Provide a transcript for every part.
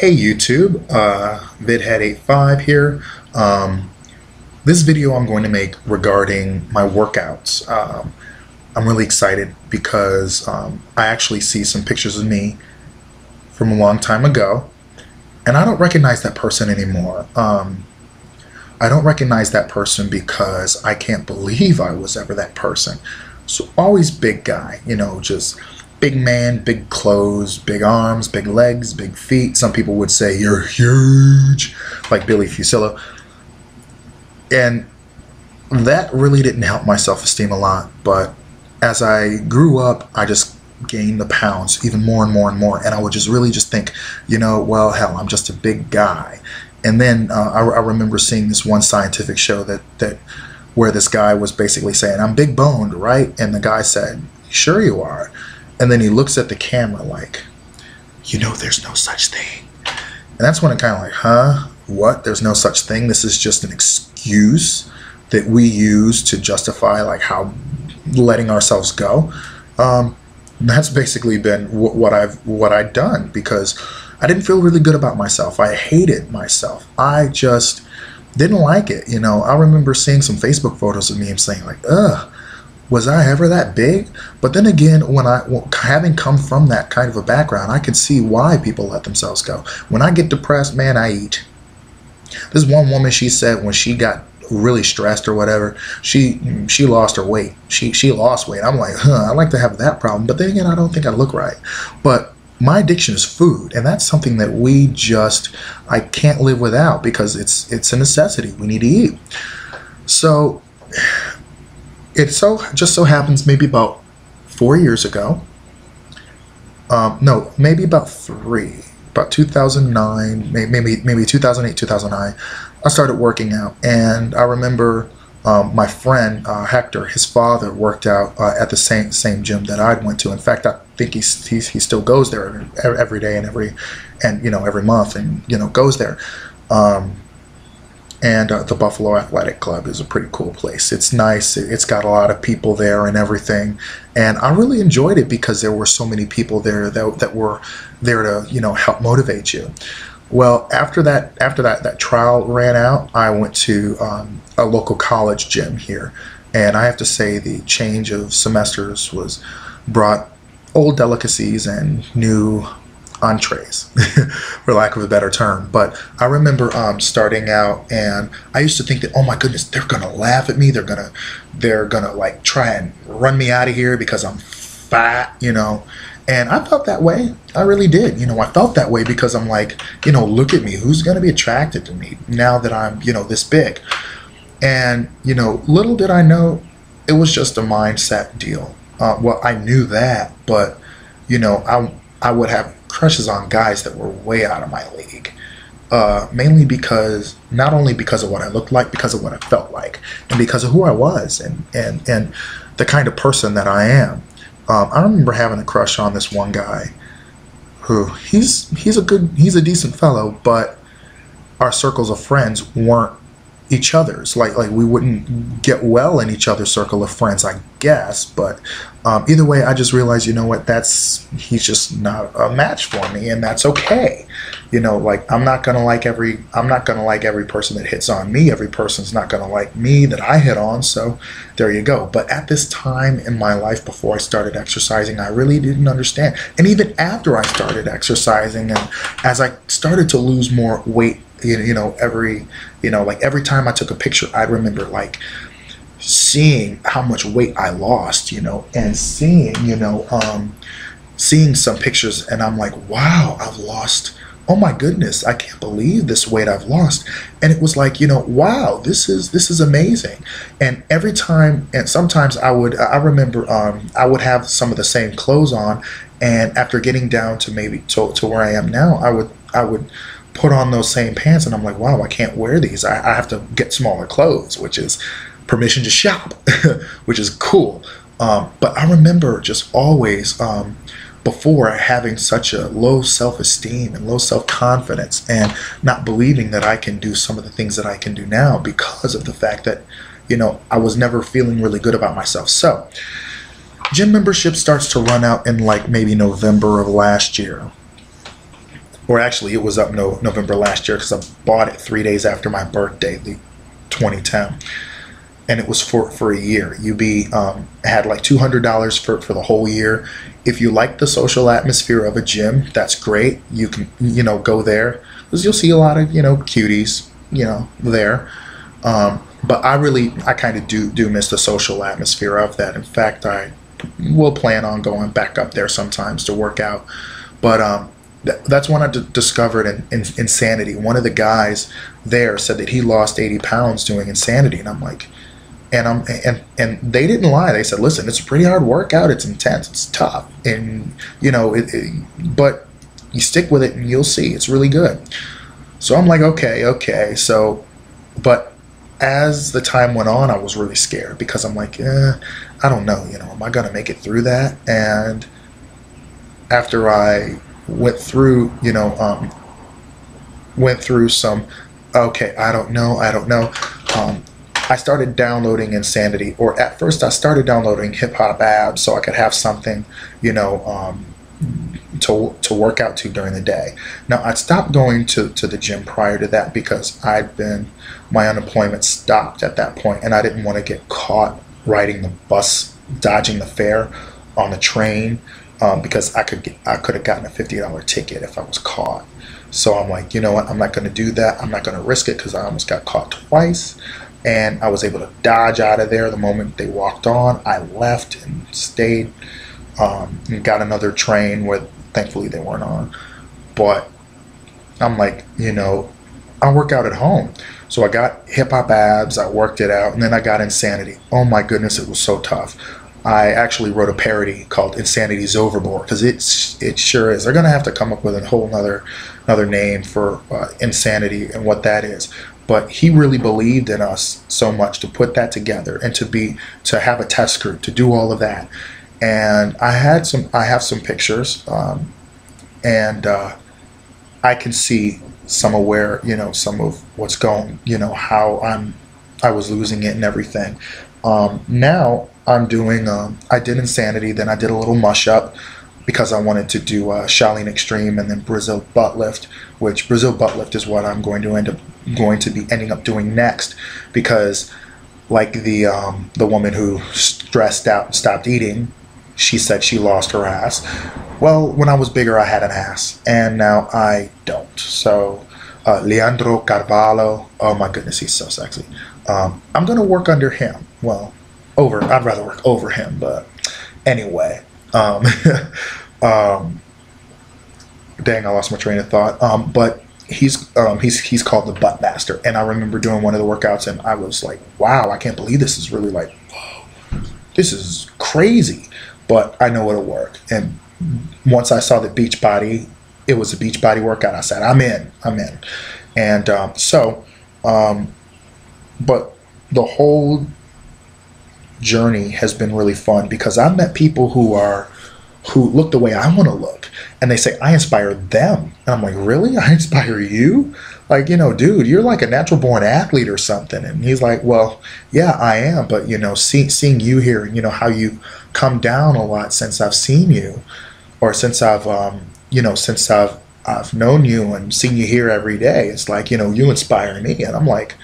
Hey YouTube, VidHead85 here. This video I'm going to make regarding my workouts. I'm really excited because I actually see some pictures of me from a long time ago, and I don't recognize that person anymore. I don't recognize that person because I can't believe I was ever that person. So always big guy, you know, just big man, big clothes, big arms, big legs, big feet. Some people would say you're huge, like Billy Fusillo. And that really didn't help my self-esteem a lot. But as I grew up, I just gained the pounds even more and more and more. And I would just really just think, you know, well, hell, I'm just a big guy. And then I remember seeing this one scientific show that where this guy was basically saying, I'm big boned, right? And the guy said, sure you are. And then he looks at the camera like, you know, there's no such thing. And that's when it kind of like, huh? What? There's no such thing? This is just an excuse that we use to justify like how letting ourselves go. That's basically been what I've done, because I didn't feel really good about myself. I hated myself. I just didn't like it. You know, I remember seeing some Facebook photos of me and saying like, ugh, was I ever that big? But then again, having come from that kind of a background, I can see why people let themselves go. When I get depressed, man, I eat. This one woman, she said when she got really stressed or whatever, she lost her weight. She lost weight. I'm like, huh, I'd like to have that problem. But then again, I don't think I look right. But my addiction is food, and that's something that I can't live without, because it's a necessity. We need to eat. So it just so happens maybe about 4 years ago, no, maybe about 2009, maybe 2008, 2009, I started working out. And I remember my friend Hector, his father worked out at the same gym that I went to. In fact, I think he still goes there every day and every month, and goes there. And the Buffalo Athletic Club is a pretty cool place. It's nice. It's got a lot of people there and everything. And I really enjoyed it because there were so many people there that were there to, help motivate you. Well, after that trial ran out, I went to a local college gym here. And I have to say the change of semesters brought old delicacies and new entrees, for lack of a better term. But I remember starting out, and I used to think that, oh my goodness, they're gonna laugh at me, they're gonna like try and run me out of here because I'm fat, and I felt that way. I really did. I felt that way because I'm like, look at me, who's gonna be attracted to me now that I'm this big? And little did I know it was just a mindset deal. Well, I knew that, but I would have crushes on guys that were way out of my league, mainly because, not only because of what I looked like, because of what I felt like, and because of who I was, and the kind of person that I am. I remember having a crush on this one guy who he's a decent fellow, but our circles of friends weren't each other's. Like we wouldn't get well in each other's circle of friends, I guess. But either way, I just realized, you know what, he's just not a match for me, and that's okay. Like I'm not gonna like every person that hits on me. Every person's not gonna like me that I hit on. So there you go. But at this time in my life, before I started exercising, I really didn't understand. And even after I started exercising, and as I started to lose more weight, every time I took a picture, I remember like seeing how much weight I lost, and seeing some pictures, and I'm like, wow, I've lost, oh my goodness, I can't believe this weight I've lost. And it was like, wow, this is amazing. And every time, and sometimes I remember I would have some of the same clothes on, and after getting down to maybe to where I am now, I would put on those same pants, and I'm like, wow, I can't wear these. I have to get smaller clothes, which is permission to shop, which is cool. But I remember just always, before, having such a low self-esteem and low self-confidence, and not believing that I can do some of the things that I can do now because of the fact that, I was never feeling really good about myself. So gym membership starts to run out in like maybe November of last year. or actually it was up November last year, because I bought it 3 days after my birthday, the 2010, and it was for a year. You be had like $200 for the whole year. If you like the social atmosphere of a gym, that's great. You can go there, because you'll see a lot of cuties there. But I kind of do miss the social atmosphere of that. In fact, I will plan on going back up there sometimes to work out. But that's when I discovered Insanity. One of the guys there said that he lost 80 pounds doing Insanity, and I'm like, and they didn't lie. They said, listen, it's a pretty hard workout. It's intense. It's tough, and but you stick with it and you'll see it's really good. So I'm like, okay. So, but as the time went on, I was really scared, because I'm like, I don't know, am I gonna make it through that? And after I went through, some, okay, I don't know. I started downloading Insanity, or at first I started downloading Hip Hop Abs so I could have something, to work out to during the day. Now, I'd stopped going to the gym prior to that, because my unemployment stopped at that point, and I didn't want to get caught riding the bus, dodging the fare on the train, because I could have gotten a $50 ticket if I was caught. So I'm like, you know what, I'm not going to do that. I'm not going to risk it, because I almost got caught twice, and I was able to dodge out of there the moment they walked on. I left and stayed, and got another train where thankfully they weren't on. But I'm like, I work out at home. So I got Hip Hop Abs, I worked it out, and then I got Insanity. Oh my goodness, it was so tough. I actually wrote a parody called Insanity's Overboard, because it sure is. They're going to have to come up with a whole another name for Insanity and what that is. But he really believed in us so much to put that together, and to have a test group, to do all of that. And I have some pictures, and I can see some of where, some of what's going, how I was losing it and everything. Now I'm doing, I did Insanity, then I did a little mush up, because I wanted to do Shaolin Extreme, and then Brazil Butt Lift, which Brazil Butt Lift is what I'm going to be ending up doing next, because like the woman who stressed out and stopped eating, she said she lost her ass. Well, when I was bigger, I had an ass, and now I don't. So, Leandro Carvalho, oh my goodness, he's so sexy. I'm gonna work under him. Well, I'd rather work over him, but anyway. Dang, I lost my train of thought. But he's called the Butt Master, and I remember doing one of the workouts, and I was like, wow, I can't believe this is really like, whoa, this is crazy. But I know it'll work. And once I saw the Beachbody, it was a Beachbody workout, I said, I'm in. And but the whole journey has been really fun, because I've met people who look the way I want to look, and they say I inspire them, and I'm like, really? I inspire you? Like, dude, you're like a natural born athlete or something. And he's like, well, yeah, I am, but seeing you here, and how you come down a lot since I've seen you, or since I've known you and seen you here every day, it's like, you inspire me. And I'm like,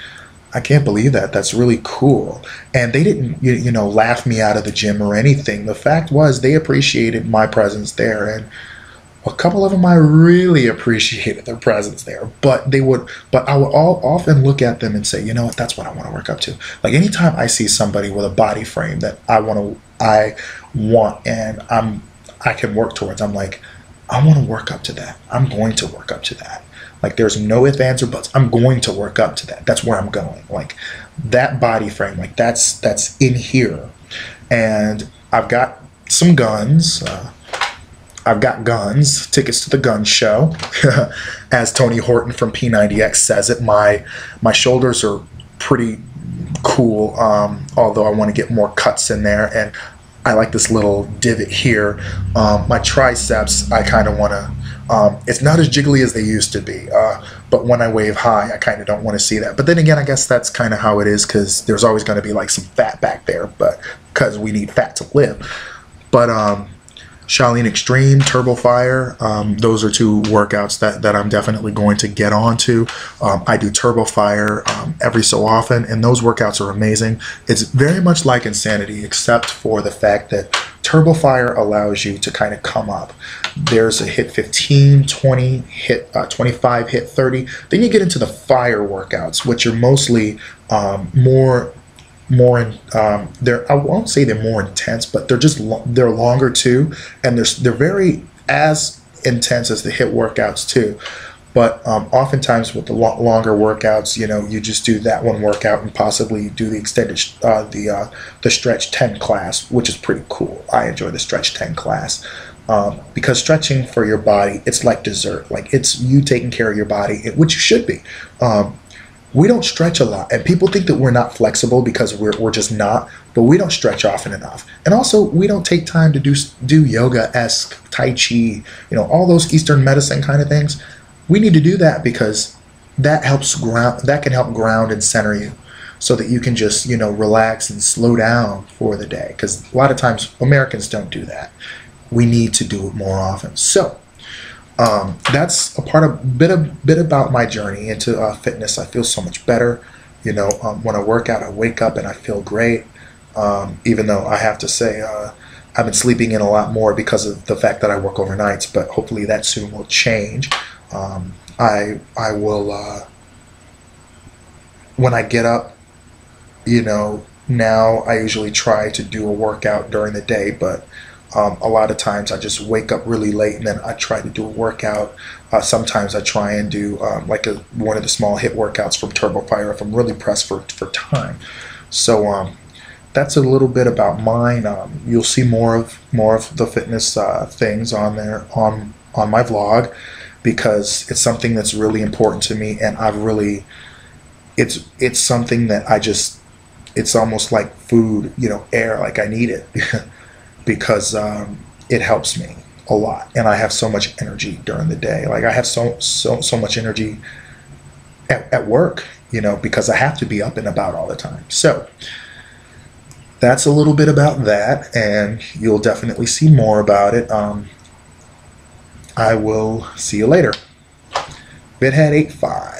I can't believe that. That's really cool. And they didn't, laugh me out of the gym or anything. The fact was, they appreciated my presence there, and a couple of them, I really appreciated their presence there. But I would often look at them and say, you know what, that's what I want to work up to. Like, anytime I see somebody with a body frame that I want and I can work towards, I'm like, I want to work up to that. I'm going to work up to that. Like, there's no ifs, ands, or buts. I'm going to work up to that. That's where I'm going. Like, that body frame, like, that's in here. And I've got some guns. I've got guns, tickets to the gun show. As Tony Horton from P90X says it, my shoulders are pretty cool, although I want to get more cuts in there. And I like this little divot here. My triceps, I kind of want to, it's not as jiggly as they used to be, but when I wave high, I kind of don't want to see that. But then again, I guess that's kind of how it is, because there's always going to be like some fat back there, but because we need fat to live. But Shaolin Extreme, Turbo Fire. Those are two workouts that I'm definitely going to get onto. I do Turbo Fire every so often, and those workouts are amazing. It's very much like Insanity, except for the fact that Turbo Fire allows you to kind of come up. There's a hit 15, 20, hit 25, hit 30. Then you get into the fire workouts, which are mostly I won't say they're more intense, but they're longer too, and they're very as intense as the hit workouts too. But oftentimes with the longer workouts, you just do that one workout and possibly do the extended the stretch 10 class, which is pretty cool. I enjoy the stretch 10 class because stretching for your body, it's like dessert. Like, it's you taking care of your body, which you should be. We don't stretch a lot, and people think that we're not flexible because we're just not, but we don't stretch often enough. And also, we don't take time to do yoga-esque, tai chi, all those Eastern medicine kind of things. We need to do that because that can help ground and center you so that you can just, relax and slow down for the day, because a lot of times Americans don't do that. We need to do it more often. So that's a bit about my journey into fitness. I feel so much better. When I work out, I wake up and I feel great. Even though I have to say, I've been sleeping in a lot more because of the fact that I work overnights, but hopefully that soon will change. I will, when I get up, now I usually try to do a workout during the day, but a lot of times I just wake up really late and then I try to do a workout. Sometimes I try and do one of the small hit workouts from Turbo Fire if I'm really pressed for time. So that's a little bit about mine. You'll see more of the fitness things on there on my vlog, because it's something that's really important to me, and it's something that it's almost like food, air, like I need it. Because it helps me a lot, and I have so much energy during the day. Like, I have so much energy at work, because I have to be up and about all the time. So that's a little bit about that, and you'll definitely see more about it. I will see you later. Vidhead 85.